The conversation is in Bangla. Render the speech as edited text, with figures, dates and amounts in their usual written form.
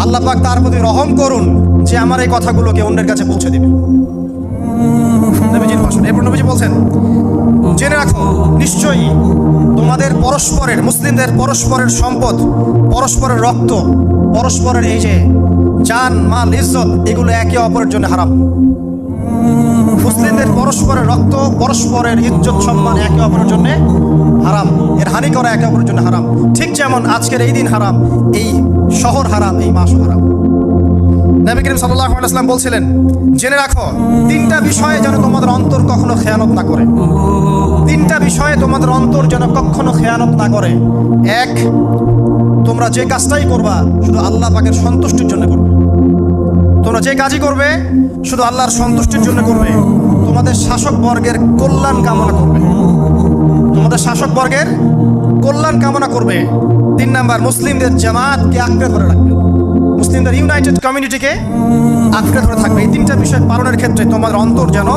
আল্লাহ পাক তার প্রতি রহম করুন যে আমার এই কথাগুলোকে অন্যের কাছে পৌঁছে দিবে। নবীজির ভাষণ। এরপর নবীজি বলছেন, জেনে রাখো নিশ্চয়ই তোমাদের পরস্পরের, মুসলিমদের পরস্পরের সম্পদ, পরস্পরের রক্ত, পরস্পরের এই যে জান মাল ইজ্জত, এগুলো একে অপরের জন্য হারাম। মুসলিমদের পরস্পরের রক্ত, পরস্পরের ইজ্জত সম্মান একে অপরের জন্য হারাম। এর হানি করা একে অপরের জন্য হারাম। ঠিক যেমন আজকের এই দিন হারাম, এই শহর হারাম, এই মাস হারাম। নবী করিম সাল্লাল্লাহু আলাইহি ওয়াসাল্লাম বলছিলেন, জেনে রাখো তিনটা বিষয়ে যেন তোমাদের অন্তর কখনো খেয়ানত না করে। তিনটা বিষয়ে তোমাদের অন্তর যেন কখনো খেয়ানত না করে। এক, তোমরা যে কাজটাই করবা শুধু আল্লাহ পাকের সন্তুষ্টির জন্য করবে। তোমরা যে কাজই করবে শুধু আল্লাহর সন্তুষ্টির জন্য করবে। তোমাদের শাসক বর্গের কল্যাণ কামনা করবে। তোমাদের শাসক বর্গের কল্যাণ কামনা করবে। 3 নাম্বার, মুসলিমদের জামাতকে আঁকড়ে ধরে রাখবে। মুসলিমদের ইউনাইটেড কমিউনিটিকে আঁকড়ে ধরে থাকবে। এই তিনটা বিষয় পালনের ক্ষেত্রে তোমাদের অন্তর যেন